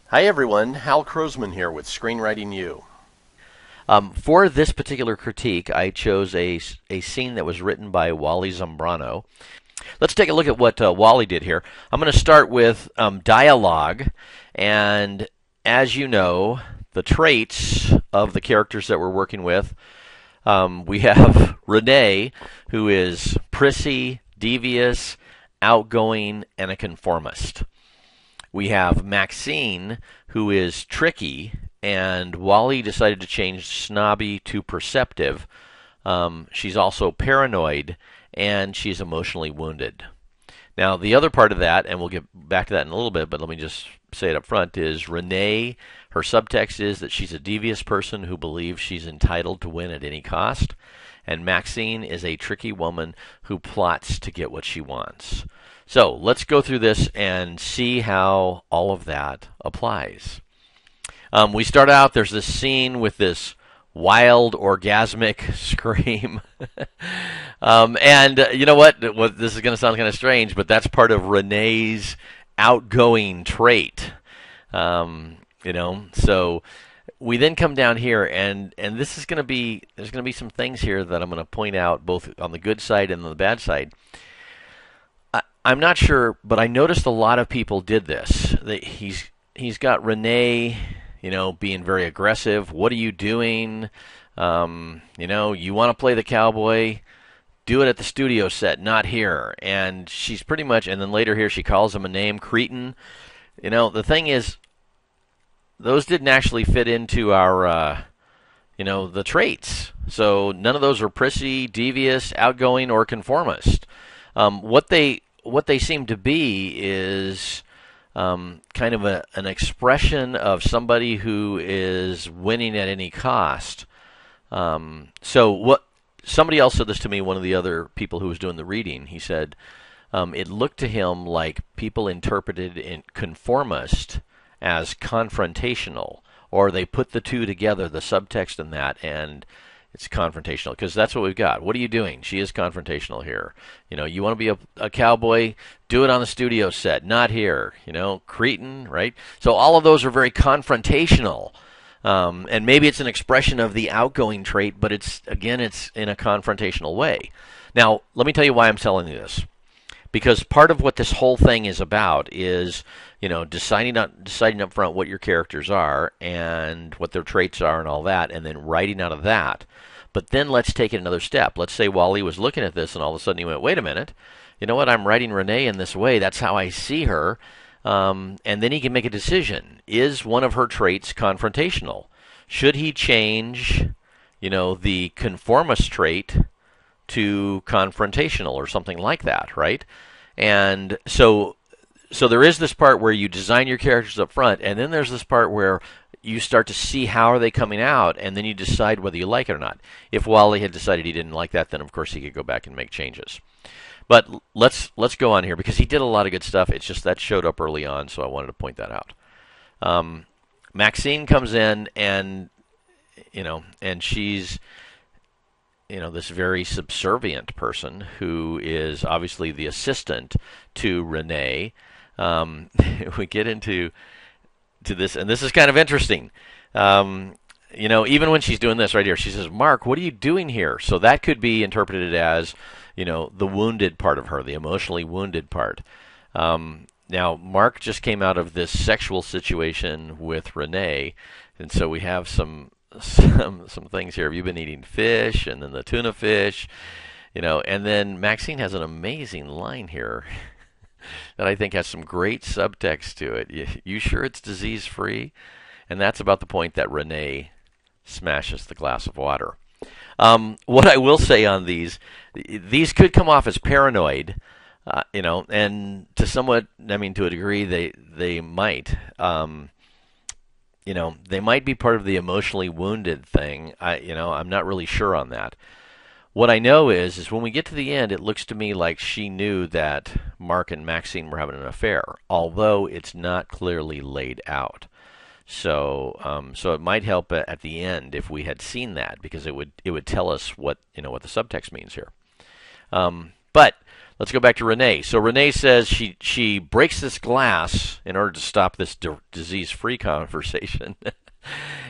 Hi everyone, Hal Krosman here with Screenwriting U. For this particular critique, I chose a scene that was written by Wally Zambrano. Let's take a look at what Wally did here. I'm going to start with dialogue, and as you know, the traits of the characters that we're working with, we have Renee, who is prissy, devious, outgoing, and a conformist. We have Maxine, who is tricky, and Wally decided to change snobby to perceptive. She's also paranoid, and she's emotionally wounded. Now, the other part of that, and we'll get back to that in a little bit, but let me just say it up front, is Renee, her subtext is that she's a devious person who believes she's entitled to win at any cost. And Maxine is a tricky woman who plots to get what she wants. So let's go through this and see how all of that applies. We start out, there's this scene with this wild orgasmic scream. And you know what? This is going to sound kind of strange, but that's part of Renee's outgoing trait. So we then come down here, and this is going to be, there's going to be some things here that I'm going to point out both on the good side and on the bad side. I'm not sure, but I noticed a lot of people did this. He's got Renee, being very aggressive. What are you doing? You want to play the cowboy? Do it at the studio set, not here. And she's pretty much, and then later here she calls him a name, cretin. The thing is, those didn't actually fit into our, the traits. So none of those are prissy, devious, outgoing, or conformist. What they seem to be is kind of an expression of somebody who is winning at any cost. So what somebody else said this to me, one of the other people who was doing the reading, he said it looked to him like people interpreted in conformist as confrontational, or they put the two together, the subtext in that, and it's confrontational, because that's what we've got. What are you doing? She is confrontational here. You want to be a cowboy, do it on the studio set, not here. Cretin, right? So all of those are very confrontational. And maybe it's an expression of the outgoing trait, but it's in a confrontational way. Now, let me tell you why I'm telling you this. Because part of what this whole thing is about is, deciding up front what your characters are and what their traits are and all that, and then writing out of that. But then let's take it another step. Let's say Wally was looking at this and all of a sudden he went, wait a minute, you know what, I'm writing Renee in this way. That's how I see her. And then he can make a decision. Is one of her traits confrontational? Should he change, the conformist trait to confrontational or something like that, right? And so there is this part where you design your characters up front, and then there's this part where you start to see how are they coming out, and then you decide whether you like it or not. If Wally had decided he didn't like that, then of course he could go back and make changes. But let's go on here, because he did a lot of good stuff. It's just that showed up early on, so I wanted to point that out. Maxine comes in, and she's this very subservient person who is obviously the assistant to Renee. We get into this, and this is kind of interesting. Even when she's doing this right here, she says, Mark, what are you doing here? So that could be interpreted as, the wounded part of her, the emotionally wounded part. Now, Mark just came out of this sexual situation with Renee, and so we have some things here. Have you been eating fish? And then the tuna fish, and then Maxine has an amazing line here that I think has some great subtext to it. You sure it's disease free? And that's about the point that Renee smashes the glass of water. What I will say on these could come off as paranoid, and to a degree they might. They might be part of the emotionally wounded thing. I'm not really sure on that. What I know is when we get to the end, it looks to me like she knew that Mark and Maxine were having an affair, although it's not clearly laid out. So it might help at the end if we had seen that, because it would tell us what the subtext means here. But let's go back to Renee. So Renee says she breaks this glass in order to stop this disease-free conversation.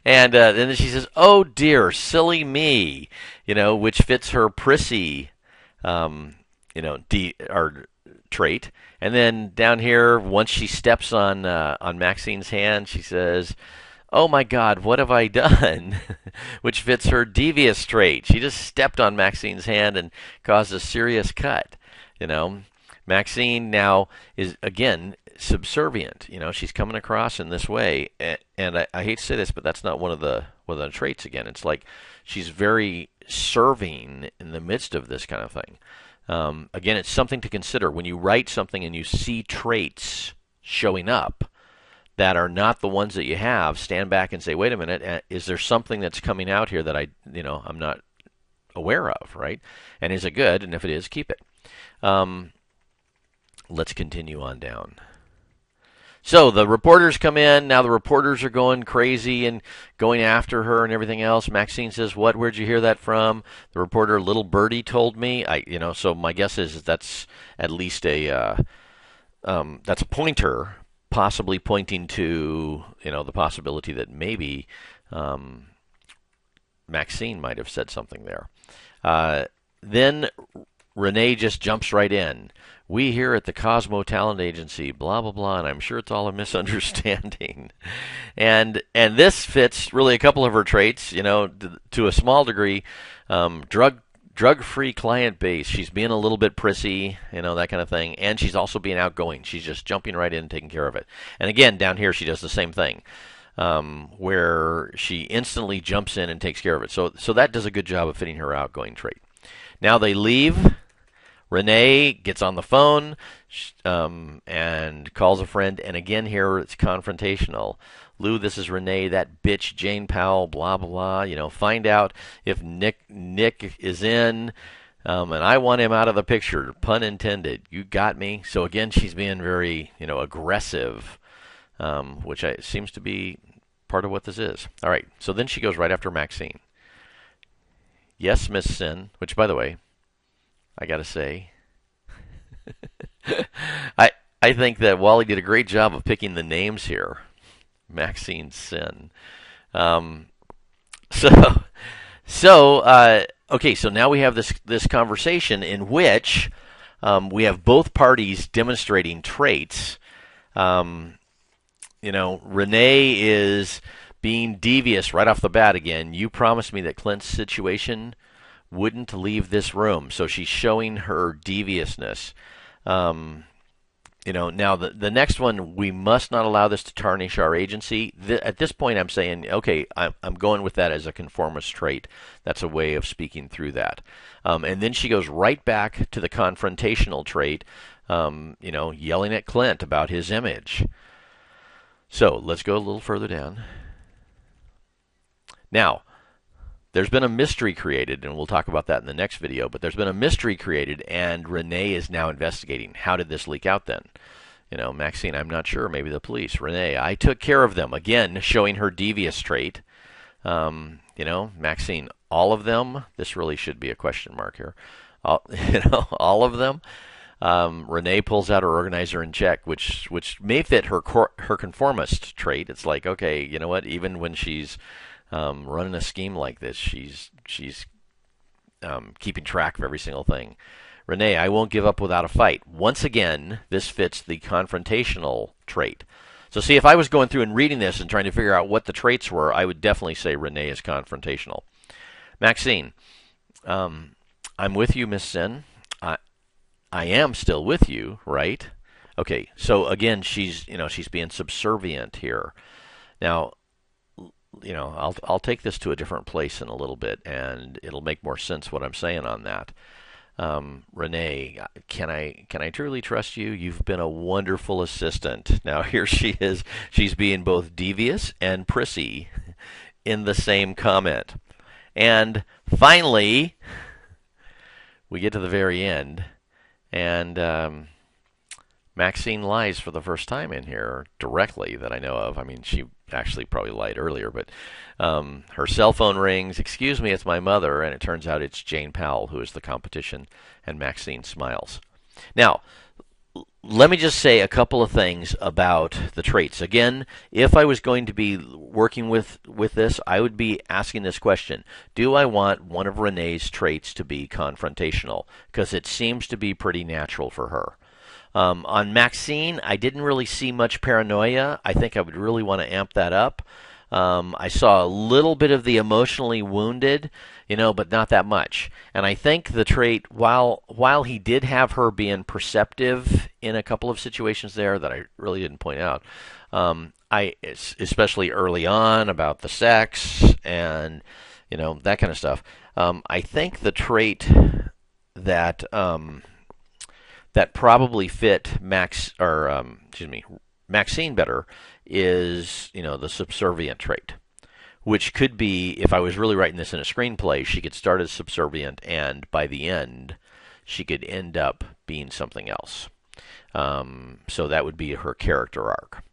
And then she says, "Oh dear, silly me," which fits her prissy, or trait. And then down here, once she steps on Maxine's hand, she says, "Oh my God, what have I done?" which fits her devious trait. She just stepped on Maxine's hand and caused a serious cut. Maxine now is again subservient. She's coming across in this way, and I hate to say this, but that's not one of the traits. Again, it's like she's very serving in the midst of this kind of thing. Again, it's something to consider when you write something and you see traits showing up that are not the ones that you have. Stand back and say, "Wait a minute, is there something that's coming out here that I'm not aware of, right? And is it good? And if it is, keep it." Let's continue on down. So the reporters come in. Now the reporters are going crazy and going after her and everything else. Maxine says, "What? Where'd you hear that from?" The reporter, "Little birdie told me." So my guess is that's at least that's a pointer, possibly pointing to the possibility that maybe Maxine might have said something there. Then Renee just jumps right in. "We here at the Cosmo Talent Agency, blah, blah, blah," and I'm sure it's all a misunderstanding. And this fits really a couple of her traits, to a small degree. Drug-free client base. She's being a little bit prissy, that kind of thing. And she's also being outgoing. She's just jumping right in and taking care of it. And again, down here, she does the same thing, where she instantly jumps in and takes care of it. So that does a good job of fitting her outgoing trait. Now they leave. Renee gets on the phone and calls a friend, and again here it's confrontational. "Lou, this is Renee, that bitch Jane Powell, blah, blah, blah. Find out if Nick is in, and I want him out of the picture, pun intended. You got me?" So again, she's being very, aggressive, which seems to be part of what this is. All right, so then she goes right after Maxine. "Yes, Miss Sin," which, by the way, I got to say, I think that Wally did a great job of picking the names here. Maxine Sin. Okay, so now we have this conversation in which we have both parties demonstrating traits. Renee is being devious right off the bat again. "You promised me that Clint's situation wouldn't leave this room." So she's showing her deviousness. Now the next one, "We must not allow this to tarnish our agency." At this point, I'm saying, okay, I'm going with that as a conformist trait. That's a way of speaking through that. And then she goes right back to the confrontational trait, yelling at Clint about his image. So let's go a little further down. Now, there's been a mystery created, and we'll talk about that in the next video, but there's been a mystery created, and Renee is now investigating. How did this leak out then? Maxine, "I'm not sure, maybe the police." Renee, "I took care of them." Again, showing her devious trait. Maxine, "All of them?" This really should be a question mark here. All of them? Renee pulls out her organizer and check, which may fit her conformist trait. It's like, okay, you know what? Even when she's running a scheme like this, she's keeping track of every single thing. Renee, "I won't give up without a fight." Once again, this fits the confrontational trait. So see, if I was going through and reading this and trying to figure out what the traits were, I would definitely say Renee is confrontational. Maxine, "I'm with you, Miss Sin. I am still with you, right?" Okay, so again, she's being subservient here. Now, I'll take this to a different place in a little bit, and it'll make more sense what I'm saying on that. Renee, can I truly trust you? You've been a wonderful assistant. Now here she is. She's being both devious and prissy in the same comment. And finally, we get to the very end, and Maxine lies for the first time in here directly that I know of. I mean, she actually probably lied earlier, but her cell phone rings. Excuse me, it's my mother, and it turns out it's Jane Powell who is the competition, and Maxine smiles. Now, let me just say a couple of things about the traits. Again, if I was going to be working with this, I would be asking this question. Do I want one of Renee's traits to be confrontational? Because it seems to be pretty natural for her. On Maxine, I didn't really see much paranoia. I think I would really want to amp that up. I saw a little bit of the emotionally wounded, but not that much. And I think the trait, while he did have her being perceptive in a couple of situations there that I really didn't point out, especially early on about the sex and that kind of stuff. I think the trait that that probably fit Maxine better is, the subservient trait, which could be, if I was really writing this in a screenplay, she could start as subservient, and by the end, she could end up being something else. So that would be her character arc.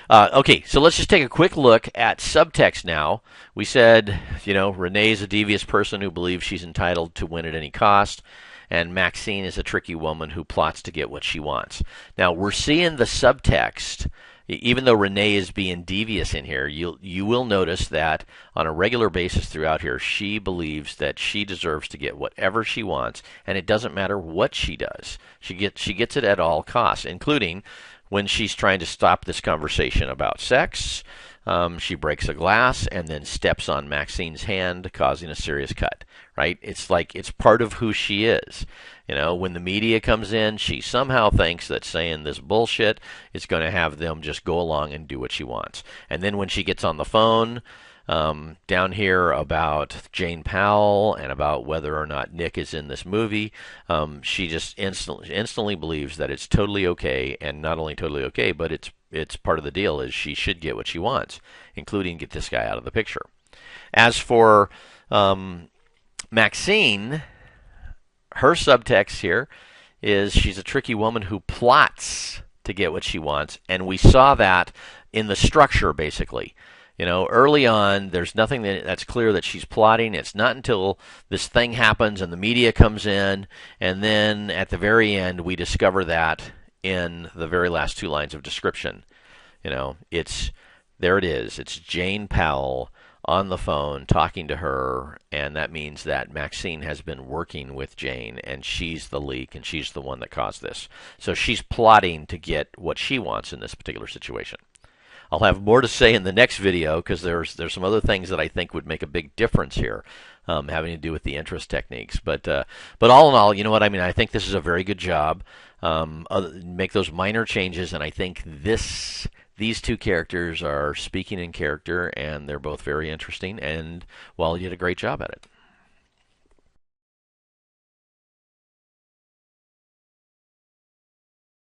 Okay, so let's just take a quick look at subtext now. We said, Renee is a devious person who believes she's entitled to win at any cost, and Maxine is a tricky woman who plots to get what she wants. Now, we're seeing the subtext. Even though Renee is being devious in here, you will notice that on a regular basis throughout here, she believes that she deserves to get whatever she wants, and it doesn't matter what she does. She gets it at all costs, including when she's trying to stop this conversation about sex. She breaks a glass and then steps on Maxine's hand, causing a serious cut. Right? It's like it's part of who she is. When the media comes in, she somehow thinks that saying this bullshit is going to have them just go along and do what she wants. And then when she gets on the phone down here about Jane Powell and about whether or not Nick is in this movie, she just instantly believes that it's totally okay, and not only totally okay, but it's part of the deal is she should get what she wants, including get this guy out of the picture. As for Maxine, her subtext here is she's a tricky woman who plots to get what she wants, and we saw that in the structure, basically. Early on, there's nothing that's clear that she's plotting. It's not until this thing happens and the media comes in, and then at the very end, we discover that in the very last two lines of description. There it is. It's Jane Powell on the phone talking to her, and that means that Maxine has been working with Jane, and she's the leak, and she's the one that caused this. So she's plotting to get what she wants in this particular situation. I'll have more to say in the next video because there's some other things that I think would make a big difference here, having to do with the interest techniques. But all in all, you know what I mean? I think this is a very good job. Make those minor changes, and I think these two characters are speaking in character, and they're both very interesting, and, well, you did a great job at it.